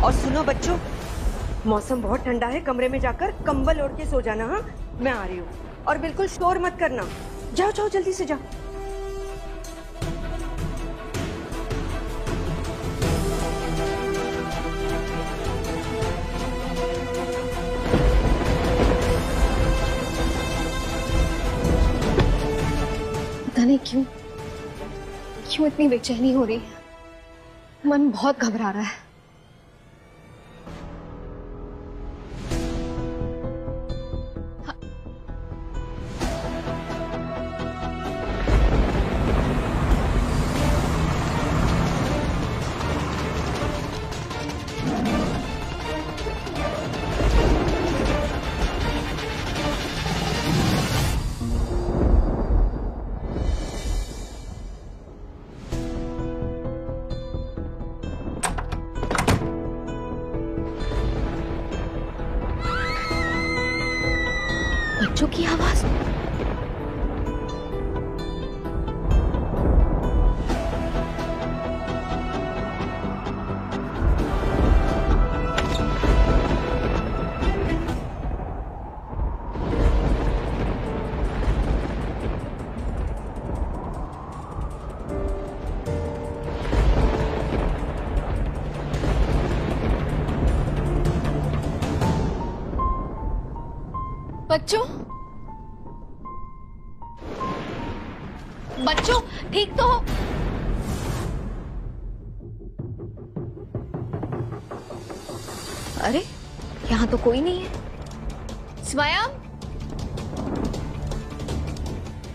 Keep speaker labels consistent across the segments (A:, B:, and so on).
A: और सुनो बच्चों, मौसम बहुत ठंडा है, कमरे में जाकर कंबल ओढ़ के सो जाना। हाँ, मैं आ रही हूँ। और बिल्कुल शोर मत करना। जाओ जाओ जल्दी से जाओ।
B: पता नहीं क्यों इतनी बेचैनी हो रही है। मन बहुत घबरा रहा है। बच्चों की आवाज। बच्चों ठीक तो हो? अरे यहाँ तो कोई नहीं है। स्वयं,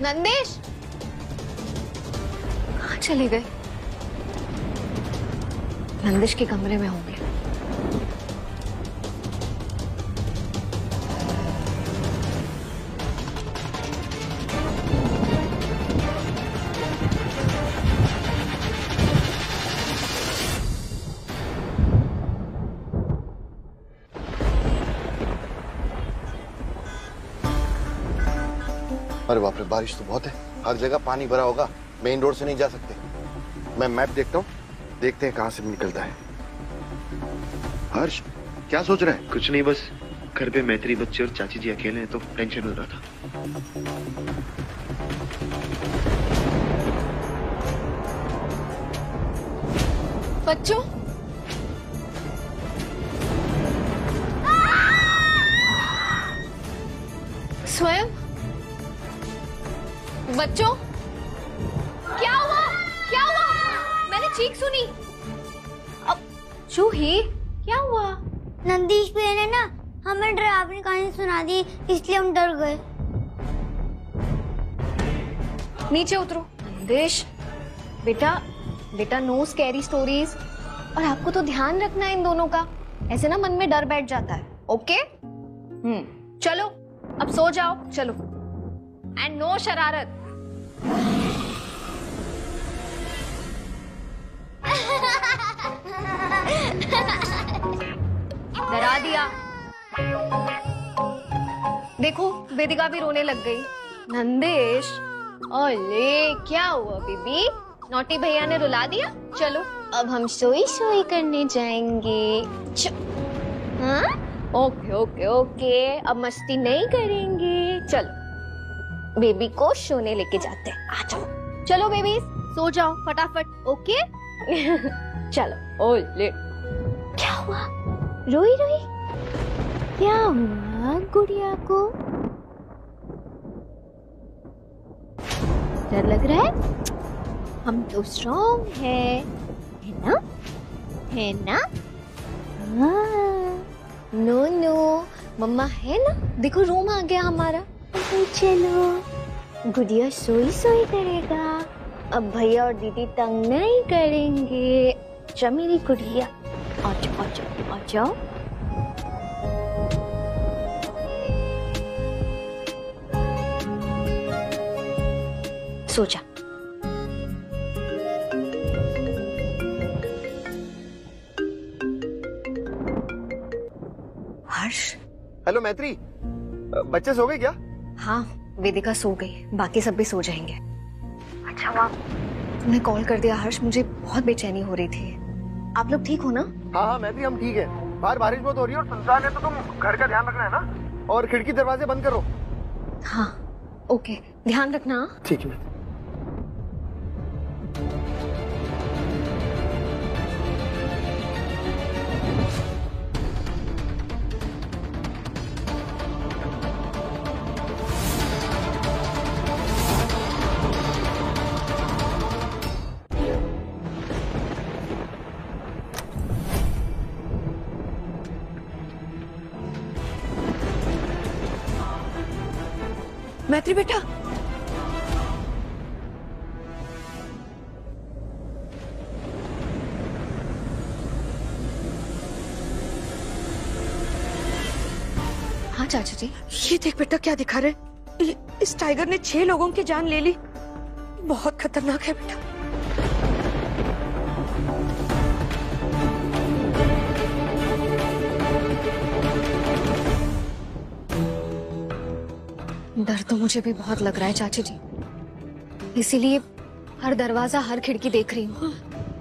B: नंदेश कहाँ चले गए? नंदेश के कमरे में होंगे।
C: अरे बाप रे, बारिश तो बहुत है, हर जगह पानी भरा होगा, मेन रोड से नहीं जा सकते। मैं मैप देखता हूँ, देखते हैं कहाँ से निकलता है। हर्ष क्या सोच रहा है?
D: कुछ नहीं, बस घर पे मैत्री बच्चे और चाची जी अकेले हैं तो टेंशन हो रहा था।
B: बच्चों स्वयं, बच्चों क्या हुआ? क्या हुआ? मैंने चीख सुनी। अब जूही क्या हुआ?
E: नंदीश भैया ने ना हमें डरावनी कहानी सुना दी, इसलिए हम डर गए।
B: नीचे उतरो। नंदेश बेटा नो स्कैरी स्टोरीज। और आपको तो ध्यान रखना है इन दोनों का, ऐसे ना मन में डर बैठ जाता है। ओके चलो अब सो जाओ, चलो। एंड नो शरारत। डरा दिया। देखो वेदिका भी रोने लग गई। नंदेश, ओले क्या हुआ बेबी? नॉटी भैया ने रुला दिया? चलो अब हम सोई सोई करने जाएंगे। हाँ ओके ओके ओके, अब मस्ती नहीं करेंगे। चलो बेबी को सोने लेके जाते हैं। आ जाओ। चलो बेबी सो जाओ फटाफट। ओके चलो। ओले क्या हुआ? रोई रोई? क्या हुआ गुड़िया को? डर लग रहा है? हम तो स्ट्रॉन्ग है ना? है ना? हाँ। नो नो मम्मा है ना? देखो रूम आ गया हमारा। चलो गुड़िया सोई सोई करेगा, अब भैया और दीदी तंग नहीं करेंगे। अच्छा मेरी गुड़िया, आ जाओ आ जाओ आ जाओ। सो जा। हर्ष।
C: हेलो मैत्री, बच्चे सो गए क्या?
B: हाँ वेदिका सो गई, बाकी सब भी सो जाएंगे। अच्छा हुआ तुमने कॉल कर दिया हर्ष, मुझे बहुत बेचैनी हो रही थी। आप लोग ठीक हो ना?
C: हाँ हाँ मैं भी, हम ठीक है। बाहर बारिश बहुत हो रही है और सुनसान है, तो तुम घर का ध्यान रखना है ना, और खिड़की दरवाजे बंद करो।
B: हाँ ओके, ध्यान रखना।
C: ठीक है।
A: मैत्री बेटा,
B: हाँ चाचा जी।
A: ये देख बेटा क्या दिखा रहे, इस टाइगर ने 6 लोगों की जान ले ली। बहुत खतरनाक है बेटा।
B: डर तो मुझे भी बहुत लग रहा है चाची जी, इसीलिए हर दरवाजा हर खिड़की देख रही हूँ।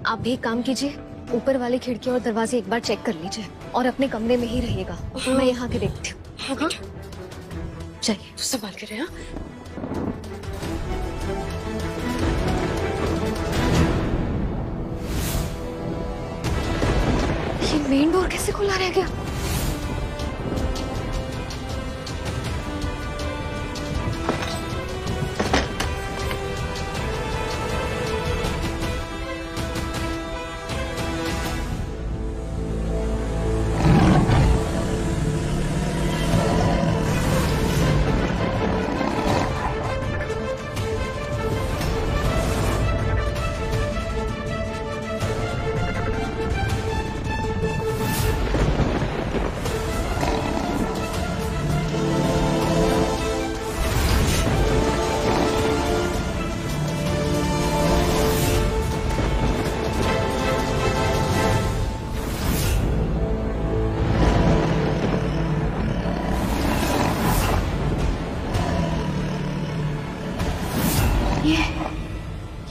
B: आप भी एक काम कीजिए, ऊपर वाली खिड़की और दरवाजे एक बार चेक कर लीजिए और अपने कमरे में ही रहिएगा। मैं यहाँ के देखती हूँ। हाँ? चलिए
A: संभाल के रहे। हाँ?
B: ये मेन डोर कैसे खुला रह गया?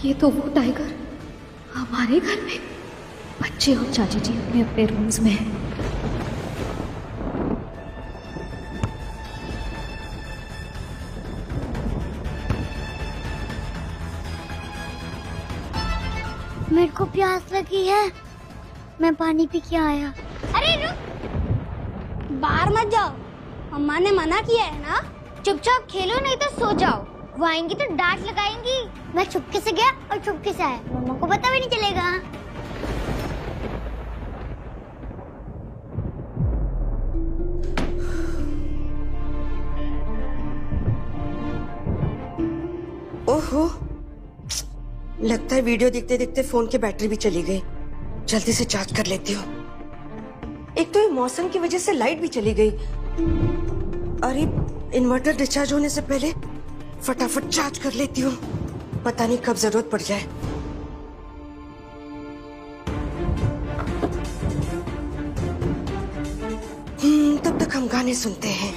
B: ये तो वो टाइगर हमारे घर में। बच्चे और चाची जी अपने अपने रूम्स में हैं।
E: मेरे को प्यास लगी है, मैं पानी पी के आया।
F: अरे रुक, बाहर मत जाओ, अम्मा ने मना किया है ना।
E: चुपचाप खेलो नहीं तो सो जाओ, वो आएंगी तो डांट लगाएंगी। मैं चुपके से गया और चुपके से आया, मम्मा को पता भी नहीं चलेगा।
A: ओहो, लगता है वीडियो देखते देखते फोन की बैटरी भी चली गई। जल्दी से चार्ज कर लेती हूँ। एक तो ये मौसम की वजह से लाइट भी चली गई। अरे इन्वर्टर डिस्चार्ज होने से पहले फटाफट चार्ज कर लेती हूँ, पता नहीं कब जरूरत पड़ जाए। तब तक हम गाने सुनते हैं।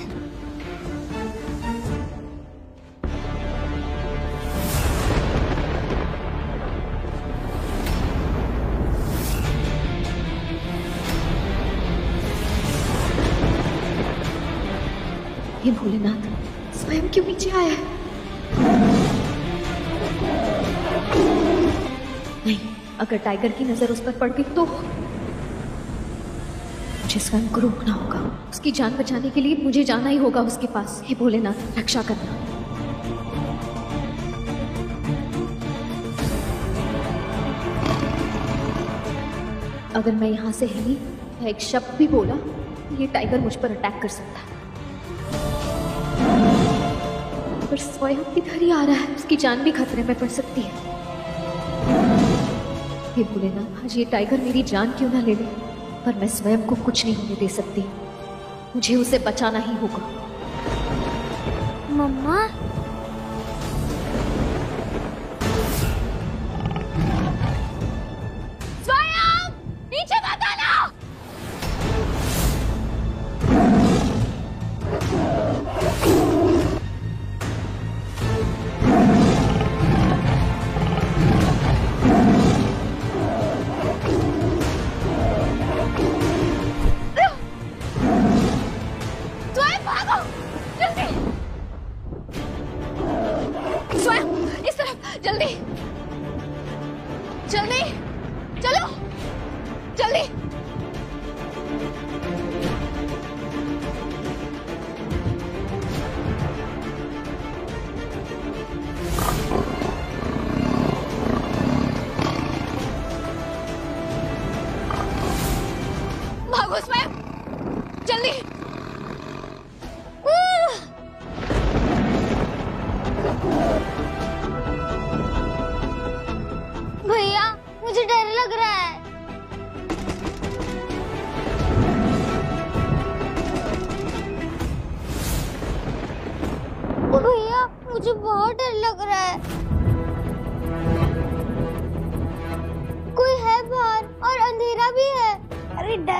B: ये भोलेनाथ स्वयं क्यों नीचे आया है? नहीं, अगर टाइगर की नजर उस पर पड़ गई तो मुझे स्वयं को रोकना होगा। उसकी जान बचाने के लिए मुझे जाना ही होगा उसके पास। हे भोलेनाथ रक्षा करना। अगर मैं यहाँ से हिली या एक शब्द भी बोला, ये टाइगर मुझ पर अटैक कर सकता है। पर स्वयं इधर ही आ रहा है, उसकी जान भी खतरे में पड़ सकती है। हे भोलेनाथ, आज ये टाइगर मेरी जान क्यों ना ले ले, पर मैं स्वयं को कुछ नहीं होने दे सकती। मुझे उसे बचाना ही होगा।
E: मम्मा,
F: स्वयं नीचे मत आना।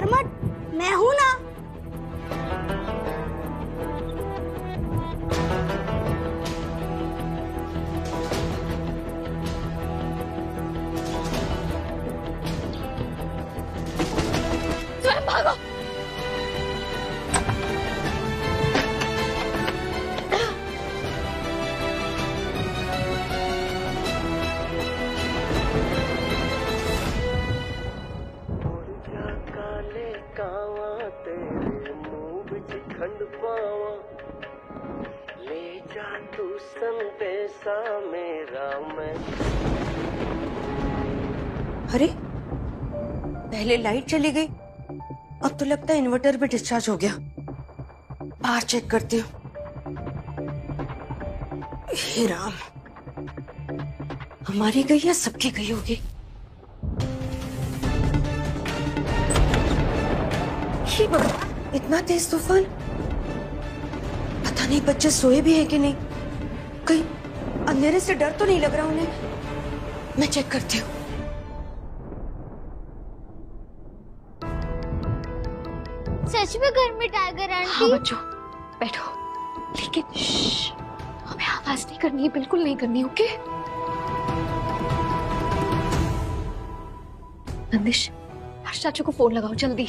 F: डर मत, मैं हूं ना।
B: स्वयं भागो।
G: ले जा तू संदेशा मेरा मैं।
A: अरे पहले लाइट चली गई, अब तो लगता है इन्वर्टर भी डिस्चार्ज हो गया। बाहर चेक करती हूँ। हे राम, हमारी गई या सबकी गई होगी। हे भगवान, इतना तेज तूफान। पता नहीं बच्चे सोए भी हैं कि नहीं। कहीं अंधेरे से डर तो नहीं लग रहा उन्हें। मैं चेक करती हूँ।
E: सच में घर में टाइगर
B: हाँ
E: आंटी?
B: बच्चों बैठो, लेकिन हमें आवाज नहीं करनी है, बिल्कुल नहीं करनी, ओके? नंदिश, हर्ष चाचू को फोन लगाओ जल्दी।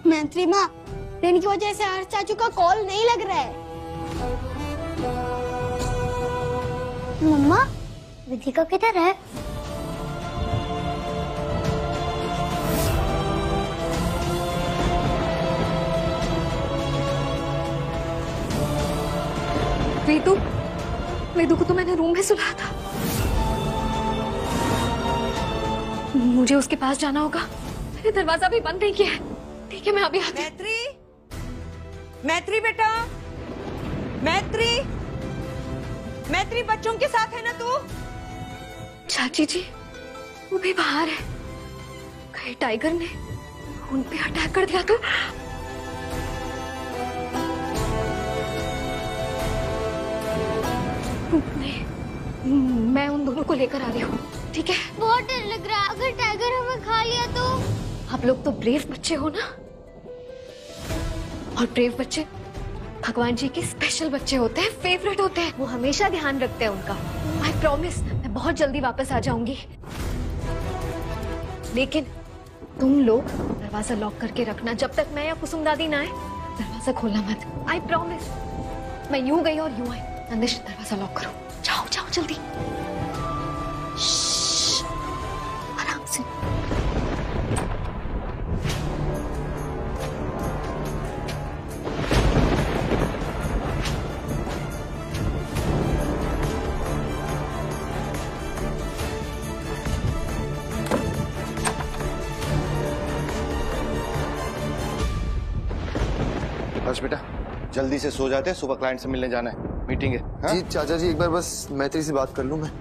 F: मैत्री माँ, रेन की वजह से हर्ष चाचू का कॉल नहीं लग रहा है।
E: मम्मा, विधिका किधर है?
B: वेदू को तो मैंने रूम में सुलाया था। मुझे उसके पास जाना होगा। मैंने दरवाजा भी बंद नहीं किया है। ठीक है, मैं अभी आती हूँ।
A: मैत्री बेटा, मैत्री बच्चों के साथ है ना तू?
B: चाची जी, वो भी बाहर है। कहीं टाइगर ने उन पे अटैक कर दिया तो? नहीं, मैं उन दोनों को लेकर आ रही हूँ, ठीक है?
E: बहुत डर लग रहा है, अगर टाइगर हमें खा लिया तो?
B: आप लोग तो ब्रेव बच्चे हो ना, और ब्रेव बच्चे भगवान जी के स्पेशल बच्चे होते हैं, फेवरेट होते हैं। वो हमेशा ध्यान रखते हैं उनका। आई प्रॉमिस, मैं बहुत जल्दी वापस आ जाऊंगी। लेकिन तुम लोग दरवाजा लॉक करके रखना, जब तक मैं या कुसुम दादी ना आए दरवाजा खोलना मत। I promise. मैं यूं गई और यूं आई। नंदिश, दरवाजा लॉक करो। जाओ जाओ जल्दी। श्श्श, आराम से।
C: हर्ष बेटा, जल्दी से सो जाते हैं, सुबह क्लाइंट से मिलने जाना है, मीटिंग है। हाँ?
H: जी चाचा जी, एक बार बस मैत्री से बात कर लूं मैं।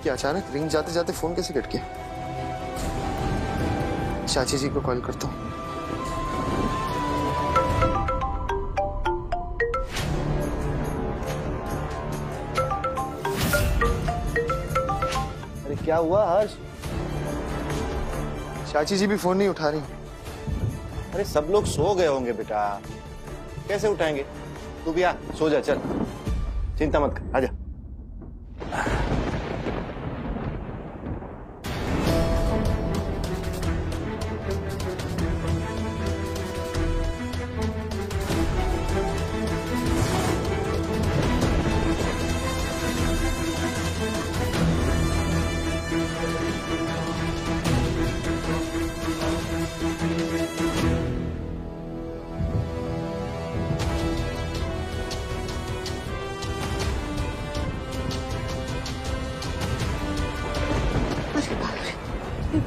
H: क्या अचानक रिंग जाते जाते फोन कैसे कट गया? चाची जी को कॉल करता हूँ।
C: अरे क्या हुआ हर्ष?
H: चाची जी भी फोन नहीं उठा रही।
C: अरे सब लोग सो गए होंगे बेटा, कैसे उठाएंगे? तू भी आ, सो जा, चल, चिंता मत कर, आजा।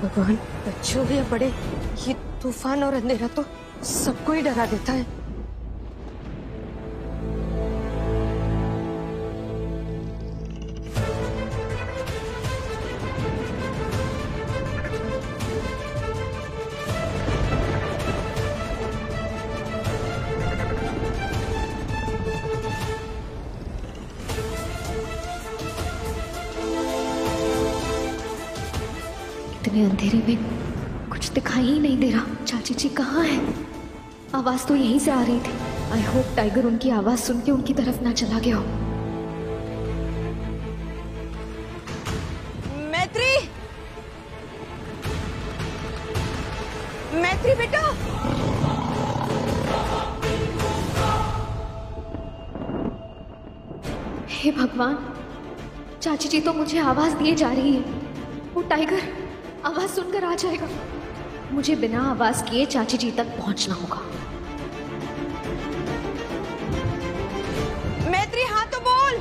A: भगवान, बच्चों या बड़े, ये तूफान और अंधेरा तो सबको ही डरा देता है।
B: इतने अंधेरे में कुछ दिखाई ही नहीं दे रहा। चाची जी कहाँ है? आवाज तो यहीं से आ रही थी। आई होप टाइगर उनकी आवाज सुन के उनकी तरफ ना चला गया हो।
A: मैत्री, मैत्री बेटा,
B: हे भगवान, चाची जी तो मुझे आवाज दिए जा रही है। वो टाइगर आवाज सुनकर आ जाएगा। मुझे बिना आवाज किए चाची जी तक पहुंचना होगा।
A: मैत्री हाँ तो बोल।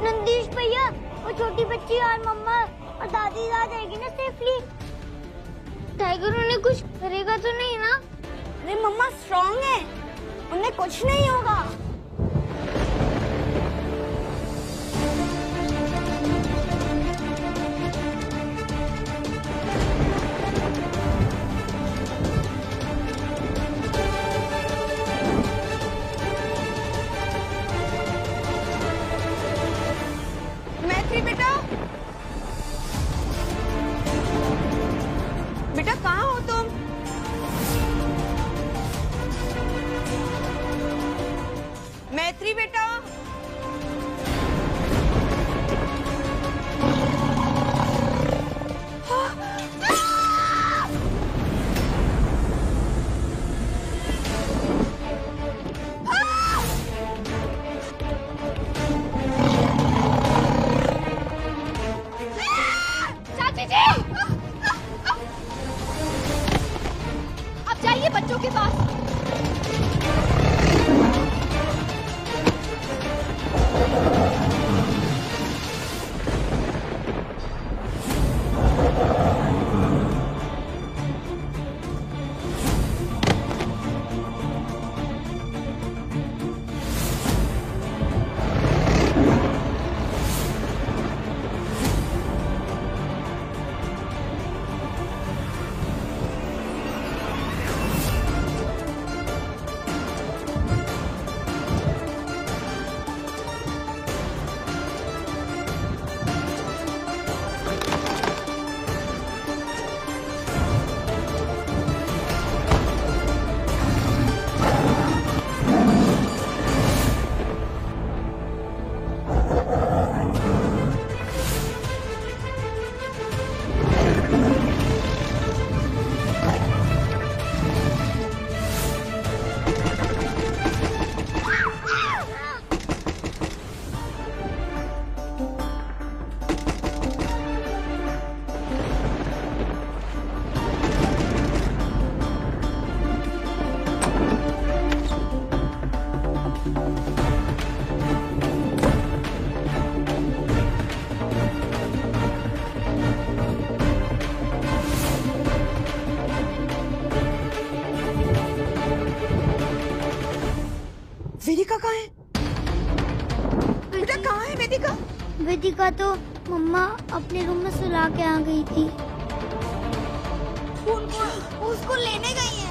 E: नंदीश भैया, वो छोटी बच्ची और मम्मा और दादी आ जाएगी ना सेफली? टाइगर उन्हें कुछ करेगा तो नहीं ना? अरे मम्मा स्ट्रांग है, उन्हें कुछ नहीं होगा।
A: मैत्री बेटा, बेटा कहाँ हो तुम? मैत्री बेटा,
B: चाची जी, अब जाइए बच्चों के पास।
A: वेदिका कहाँ है? बेटा कहाँ है वेदिका?
E: वेदिका तो मम्मा अपने रूम में सुला के आ गई थी। उसको लेने गई है।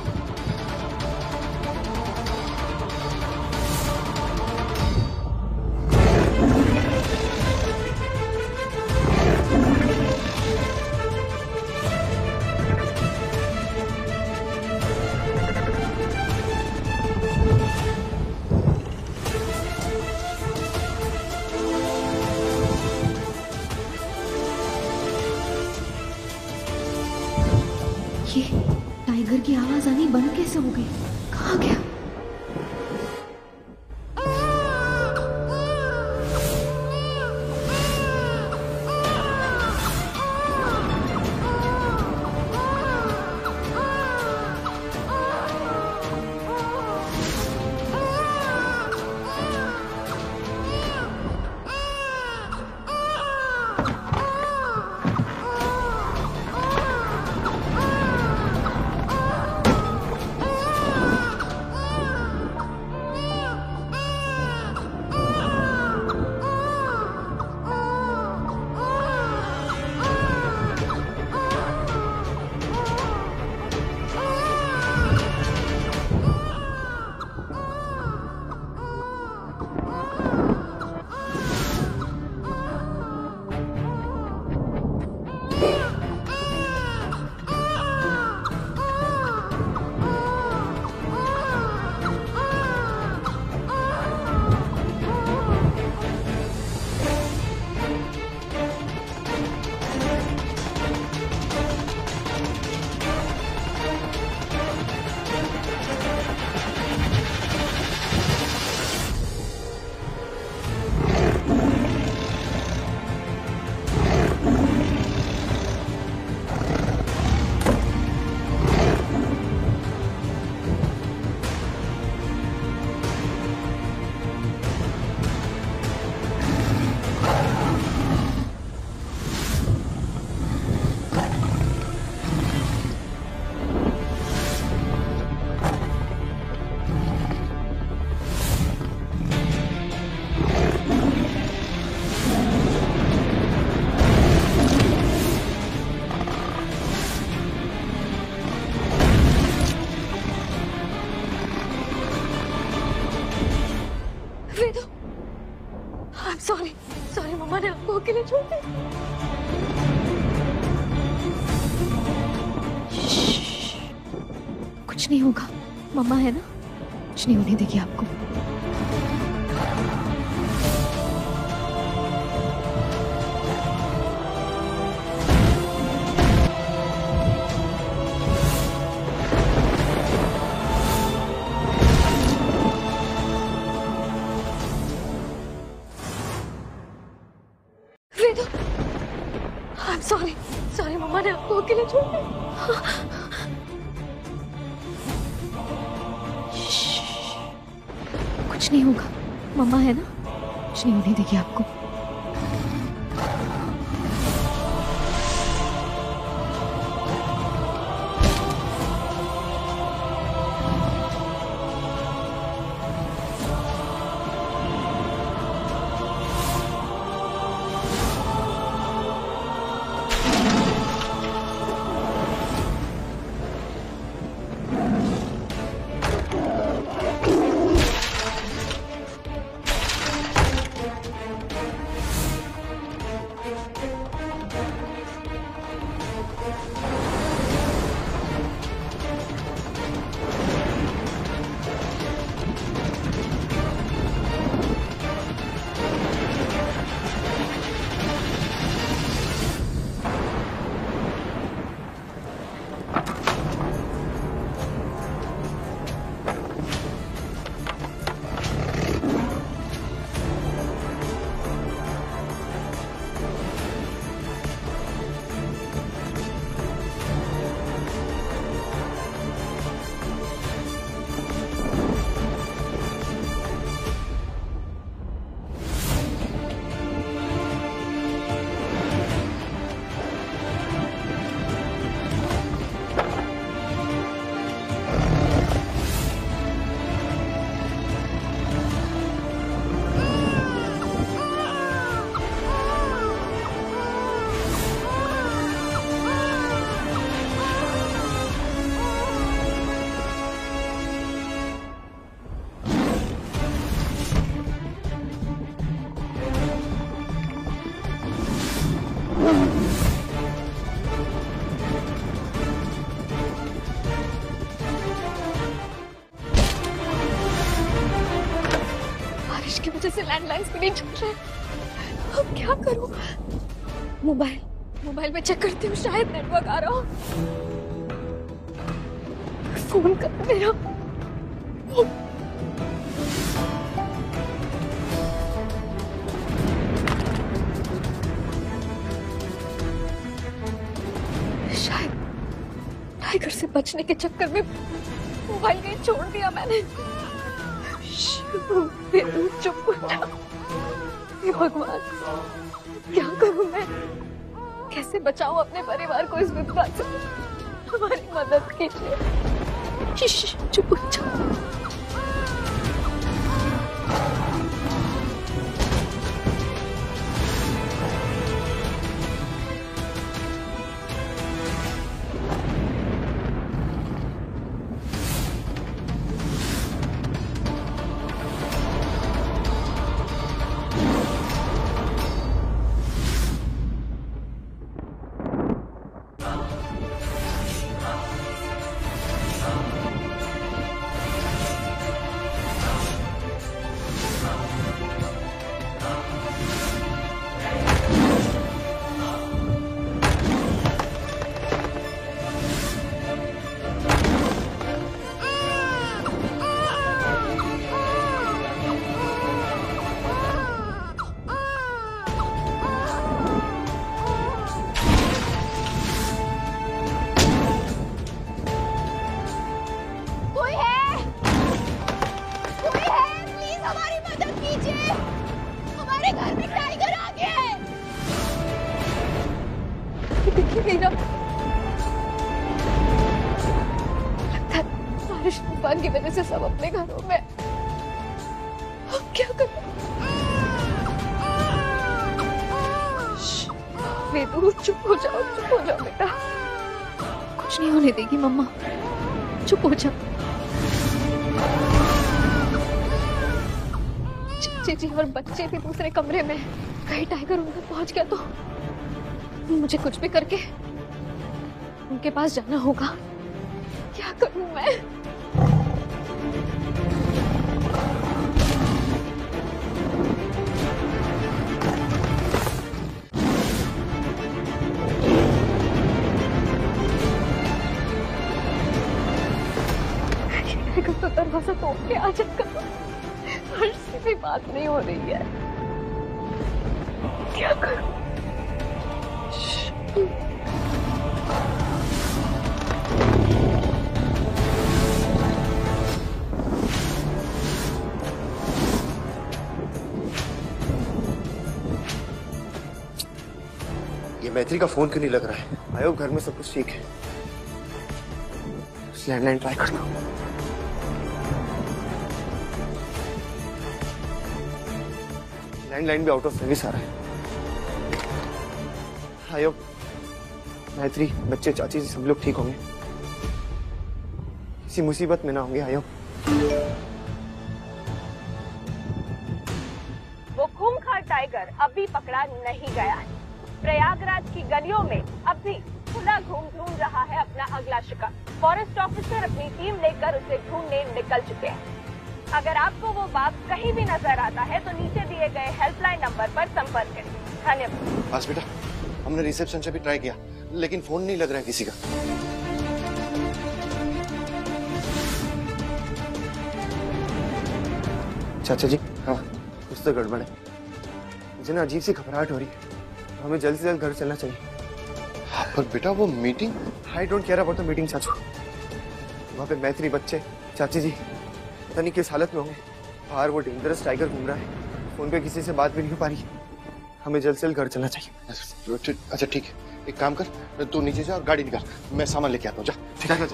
B: ये टाइगर की आवाज आनी बंद कैसे हो गई? कहाँ गया? अकेले छोड़ दे। कुछ नहीं होगा, मम्मा है ना, कुछ नहीं होने देगी आपको। सॉरी मम्मा ने आपको अकेले छोड़ दिया। कुछ नहीं होगा, मम्मा है ना, कुछ नहीं होने देगी आपको। की वजह से लैंडलाइंस भी नहीं चल रहे। अब क्या करूं? मोबाइल में चेक करती हूँ, शायद नेटवर्क आ रहा हो। फोन कर मेरा। शायद टाइगर से बचने के चक्कर में मोबाइल कहीं छोड़ दिया मैंने। चुप हो जा। हे भगवान, क्या करूं मैं? कैसे बचाऊं अपने परिवार को इस विपदा से? हमारी मदद कीजिए। चुप हो जा। बारिश तूफान की वजह से सब अपने घरों में। अब क्या करूं? वेदू, चुप हो जाओ बेटा। कुछ नहीं होने देगी मम्मा, चुप हो जाओ। जी और बच्चे भी दूसरे कमरे में। कहीं टाइगर उन तक पहुंच गया तो मुझे कुछ भी करके उनके पास जाना होगा। क्या करूं मैं? तो दरवाजा तोड़ के आ जाएगा। हर्ष से भी बात नहीं हो रही है, क्या करूं?
H: ये मैत्री का फोन क्यों नहीं लग रहा है? आयोग घर में सब कुछ ठीक है। लैंडलाइन ट्राई करता हूँ। लैंडलाइन भी आउट ऑफ सर्विस आ रहा है। आयोग, मैत्री, बच्चे, चाची जी सब लोग ठीक होंगे, किसी मुसीबत में ना होंगे। आयोग,
I: वो खूंखार टाइगर अभी पकड़ा नहीं गया है। प्रयागराज की गलियों में अब भी खुला ढूंढ रहा है अपना अगला शिकार। फॉरेस्ट ऑफिसर अपनी टीम लेकर उसे ढूंढने निकल चुके हैं। अगर आपको वो बाघ कहीं भी नजर आता है तो नीचे दिए गए हेल्पलाइन नंबर पर संपर्क करें। धन्यवाद।
C: बस बेटा, हमने रिसेप्शन से भी ट्राई किया लेकिन फोन नहीं लग रहा है किसी का।
H: चाचा जी, हाँ कुछ तो गड़बड़ है। मुझे ना अजीब सी घबराहट हो रही है। हमें जल्द से जल्द घर चलना चाहिए।
C: पर बेटा वो meeting,
H: I don't care about the meeting चाचू। वहाँ पे मैत्री, बच्चे, चाची जी पता नहीं किस हालत में होंगे। बाहर वो डेंजरस टाइगर घूम रहा है। फोन पे किसी से बात भी नहीं हो पा रही। हमें जल्द से जल्द घर चलना चाहिए।
C: अच्छा ठीक है, एक काम कर, तू नीचे जा और गाड़ी निकाल, मैं सामान लेके आता हूँ। जा
H: ठीक है।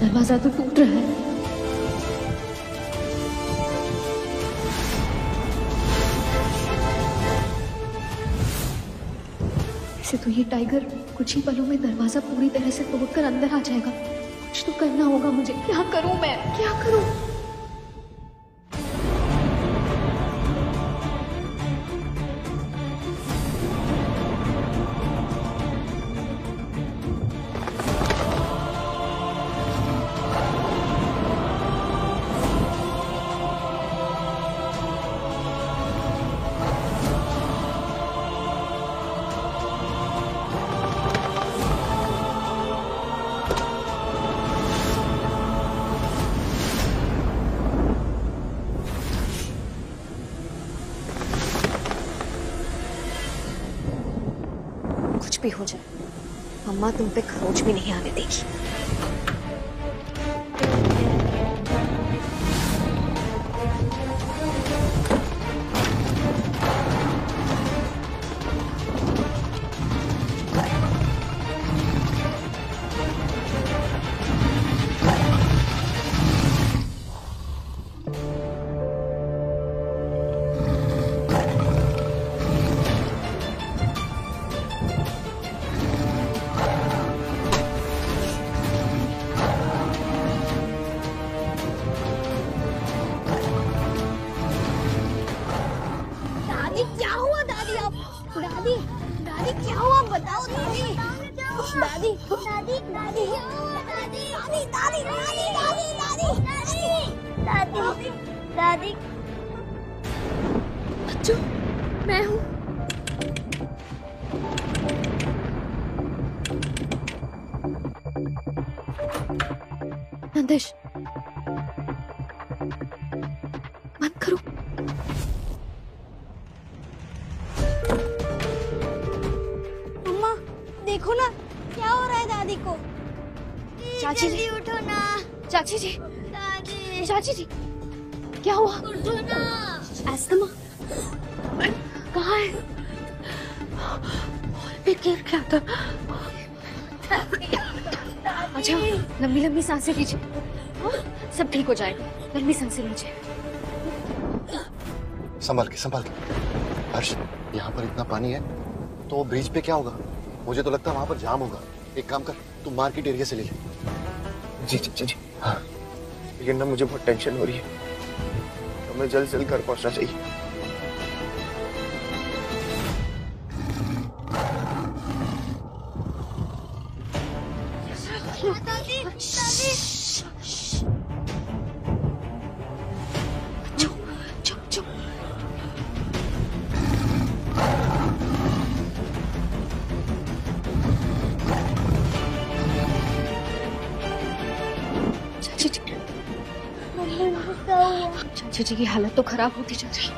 B: दरवाजा तो टूट रहा है। ऐसे तो ये टाइगर कुछ ही पलों में दरवाजा पूरी तरह से तोड़कर अंदर आ जाएगा। कुछ तो करना होगा मुझे। क्या करूं मैं, क्या करूं? कुछ भी हो जाए, अम्मा तुम पे खरोच भी नहीं आने देगी।
F: दादी क्या हुआ बताओ दादी। दादी दादी दादी दादी दादी दादी दादी दादी दादी।
B: बच्चों, मैं हूँ। नंदेश, बंद करो।
F: मम्मा देखो ना क्या हो रहा है दादी को।
B: चाची जी,
F: उठो ना।
B: चाची जी,
F: दादी
B: चाची जी, क्या हुआ?
F: उठो ना।
B: अस्थमा कहाँ है? पे गिर गया था। अच्छा, लंबी लंबी सांसें लीजिए, सब ठीक हो जाएगा। लंबी सांसें लीजिए।
C: संभाल के हर्ष, यहाँ पर इतना पानी है तो ब्रिज पे क्या होगा? मुझे तो लगता है वहां पर जाम होगा। एक काम कर, तू मार्केट एरिया से ले ले।
H: जी चाचा जी। हाँ, लेकिन ना मुझे बहुत टेंशन हो रही है, हमें जल्द से जल्द घर पहुंचना चाहिए।
E: दादी दादी
B: चुप चुप। चाची जी, चाची जी की हालत तो खराब होती जा रही है।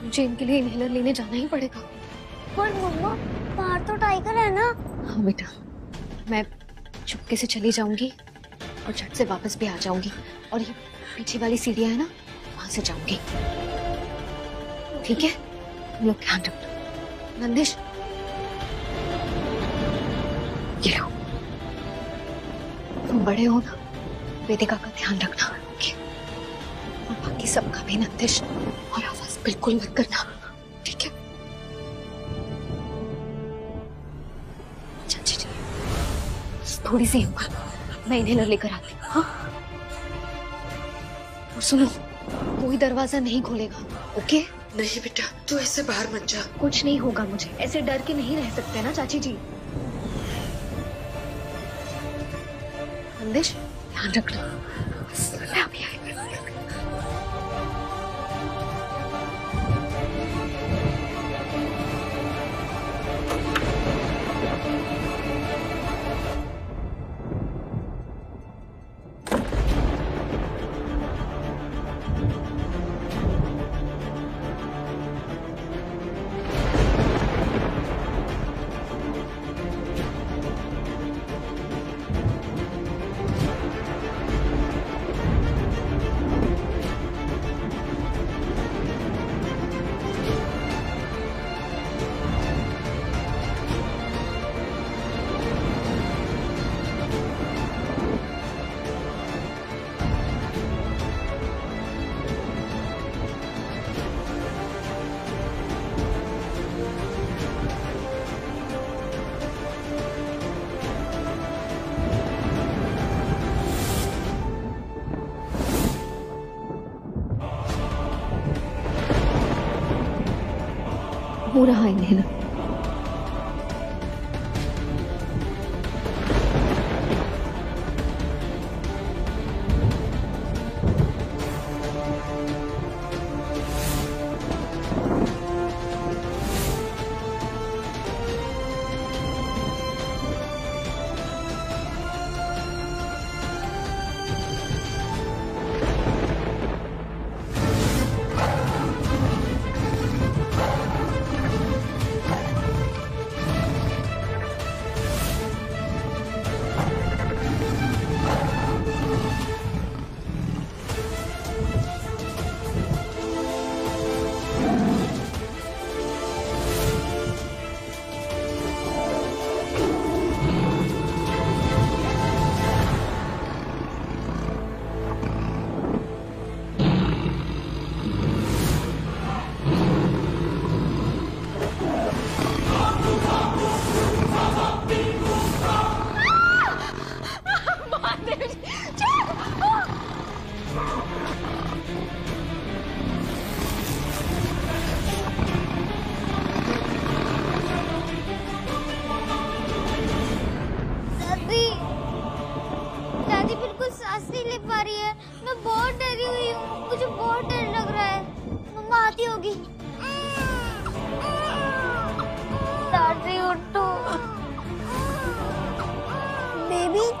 B: मुझे इनके लिए इनहेलर लेने जाना ही पड़ेगा।
E: पर मम्मा बाहर तो टाइगर है ना।
B: हाँ बेटा, मैं चुपके से चली जाऊंगी और झट से वापस भी आ जाऊंगी, और ये पीछे वाली सीढ़ियां है ना, वहां से जाऊंगी। ठीक है, हम लोग ध्यान रखना। नंदिश, ये लो, तुम बड़े हो ना, वेदिका का ध्यान रखना। ओके? और बाकी सबका भी नंदिश, और आवाज बिल्कुल मत करना, ठीक है? चाची जी, थोड़ी सी हिम्मत, मैं इन्हेलर लेकर आती हूँ। हाँ, और सुनो, कोई दरवाजा नहीं खोलेगा। ओके?
A: नहीं बेटा, तू ऐसे बाहर मत जा।
B: कुछ नहीं होगा मुझे, ऐसे डर के नहीं रह सकते ना चाची जी। नंदिश, ध्यान रखना। बस मैं अभी आई। हो रहा है इन्हेलर।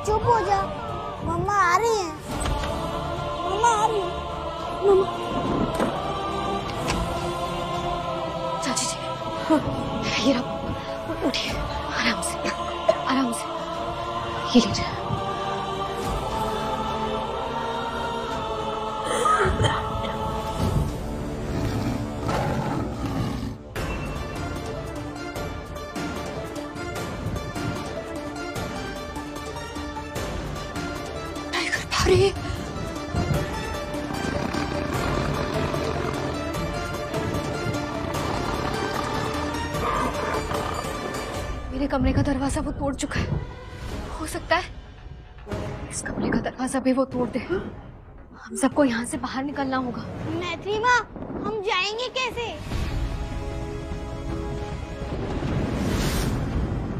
E: चुप हो जा, मम्मा आ रही है। मम्मा आ रही है। मम्मा।
B: चाची जी, हाँ, ये रहो, उठिए, आराम से, आराम से, ये लीजिए। अरे अपने कमरे का दरवाजा वो तोड़ चुका है। हो सकता है इस कमरे का दरवाजा भी वो तोड़ दे। हम सबको यहाँ से बाहर निकलना होगा।
F: मैत्री माँ, हम जाएंगे कैसे?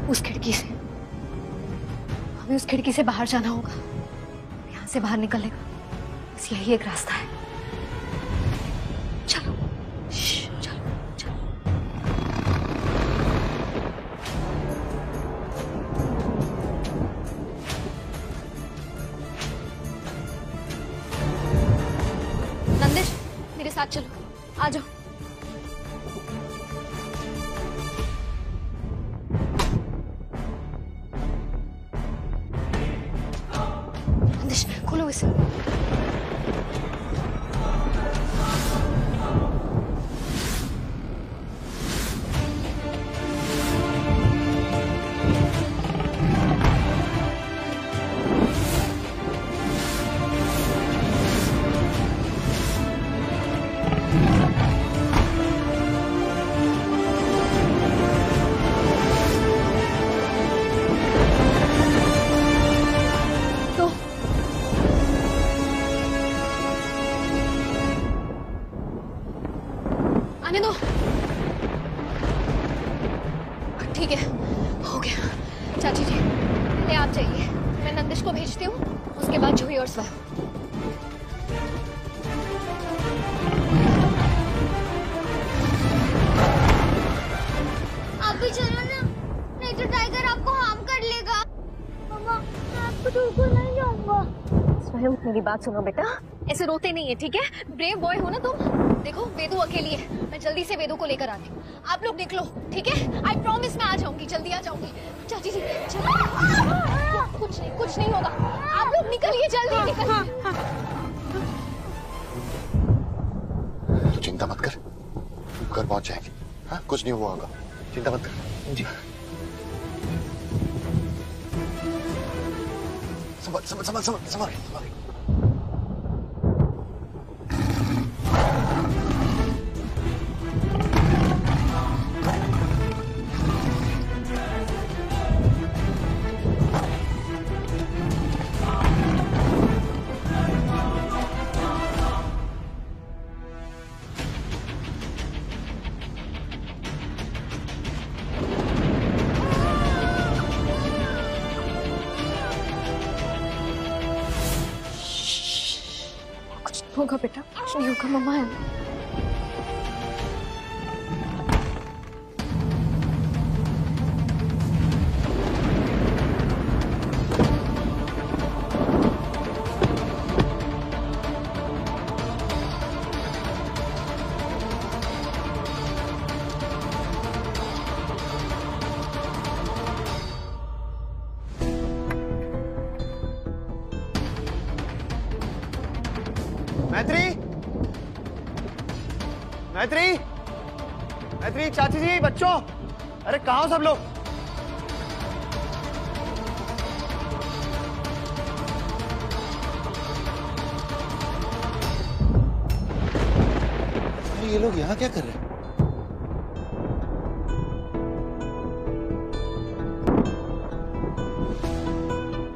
B: उस खिड़की से। हमें उस खिड़की से बाहर जाना होगा। यहाँ से बाहर निकलने का बस यही एक रास्ता है। चलो चलो चलो। नंदिश, मेरे साथ चलो, आ जाओ। नंदिश, खोलो इसे। आने दो। ठीक है, हो गया। चाची जी, पहले आप जाइए, मैं नंदिश को भेजती हूँ, उसके बाद जूही और स्वयं।
F: आप भी चलो ना, नहीं तो टाइगर आपको हार्म कर लेगा। मम्मा, मैं आपको छोड़कर नहीं जाऊंगा।
B: स्वयं, मेरी बात सुनो बेटा, ऐसे रोते नहीं है, ठीक है? ब्रेव बॉय हो ना तुम। देखो, वेदू अकेली है, मैं जल्दी से वेदू को लेकर आती हूँ। आप लोग निकलो, ठीक है? आई प्रॉमिस मैं आ जाऊंगी, जल्दी आ जाऊंगी। चाची जी, चलो। कुछ नहीं होगा। आप लोग निकलिए, जल्दी निकलिए।
C: तू चिंता मत कर, घर पहुंच जाएंगे। हाँ, कुछ नहीं हुआ होगा, चिंता मत कर। जी। संभाल।
B: होगा बेटा, कुछ नहीं होगा, मम्मा है।
H: मैत्री, चाची जी, बच्चों, अरे कहाँ हो सब लोग?
C: अरे ये लोग यहाँ क्या कर रहे हैं?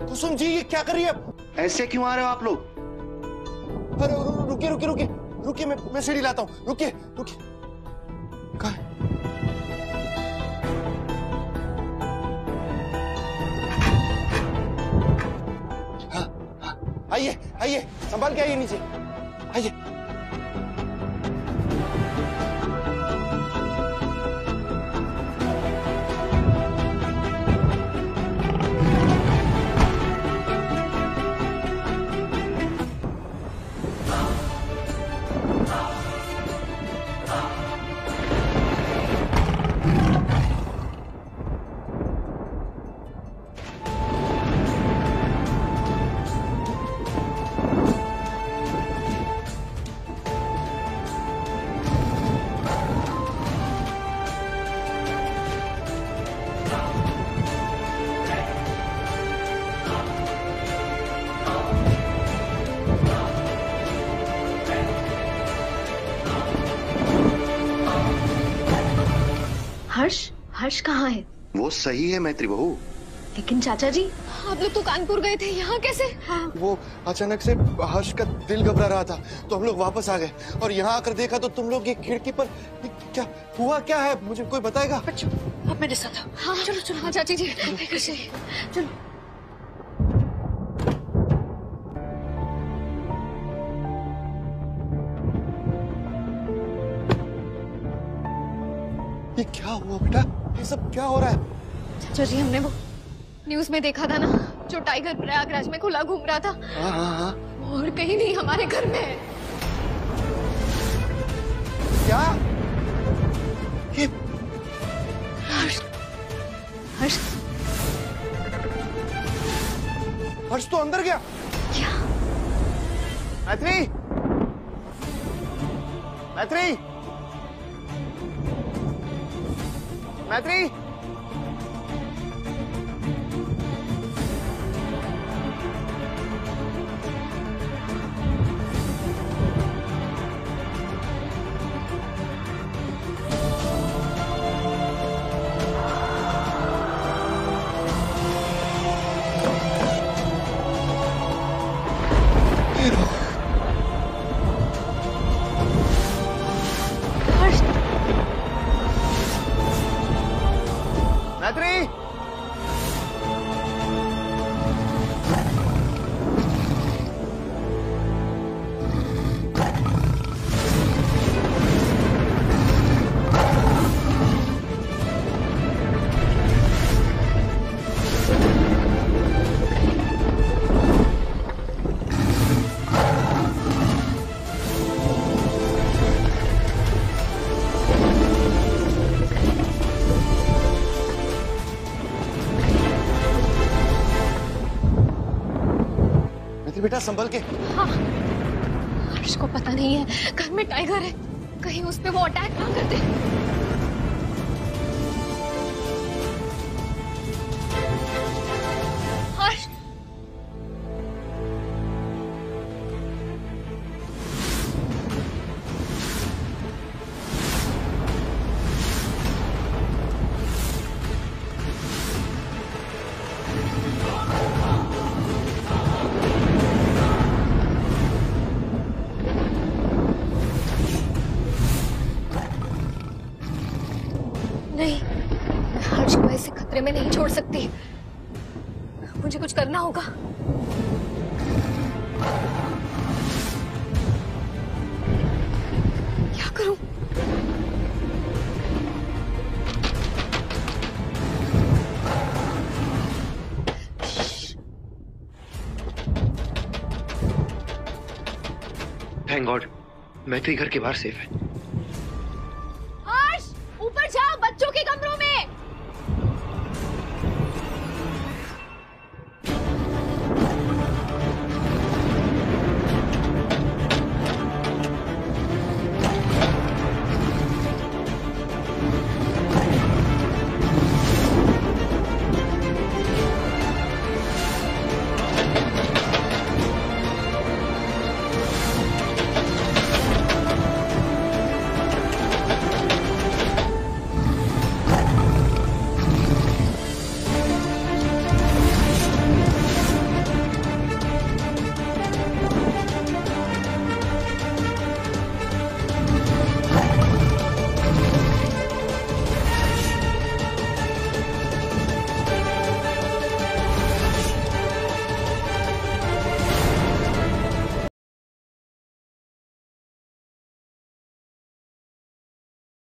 C: कुसुम जी, ये क्या कर रही है? ऐसे क्यों आ रहे हो आप लोग? अरे रुकिए, मैं सीढ़ी लाता हूँ। रुकिए। कहाँ है? हाँ, आइए, संभाल के आइए नीचे, आइए।
B: हर्ष कहाँ है?
C: वो सही है मैत्री बहू।
B: लेकिन चाचा जी, आप लोग तो कानपुर गए थे, यहाँ कैसे?
C: वो अचानक से हर्ष का दिल घबरा रहा था तो हम लोग वापस आ गए और यहाँ आकर देखा तो तुम लोग ये खिड़की पर क्या हुआ, क्या है मुझे कोई बताएगा?
A: अब मेरे साथ आओ।
B: हाँ चलो चलो। हाँ चाची जी, कैसे?
A: चलो।
C: ये क्या हुआ बेटा? ये सब क्या हो रहा है?
B: चाचा जी, हमने वो न्यूज में देखा था ना, जो टाइगर प्रयागराज में खुला घूम रहा था।
C: हाँ हाँ हाँ।
B: और कहीं नहीं, हमारे घर में है।
C: क्या? ये
B: हर्ष, हर्ष,
C: हर्ष तो अंदर गया।
B: क्या?
H: मैत्री, मैत्री, मैत्री, मैत्री,
C: बेटा संभल के।
B: हाँ, हर्ष को पता नहीं है घर में टाइगर है, कहीं उस पे वो अटैक ना कर दे। हर्ष, नहीं, मैं हर्ष को ऐसे खतरे में नहीं छोड़ सकती। मुझे कुछ करना होगा। क्या करूं?
D: थैंक गॉड, मैत्री घर के बाहर सेफ है।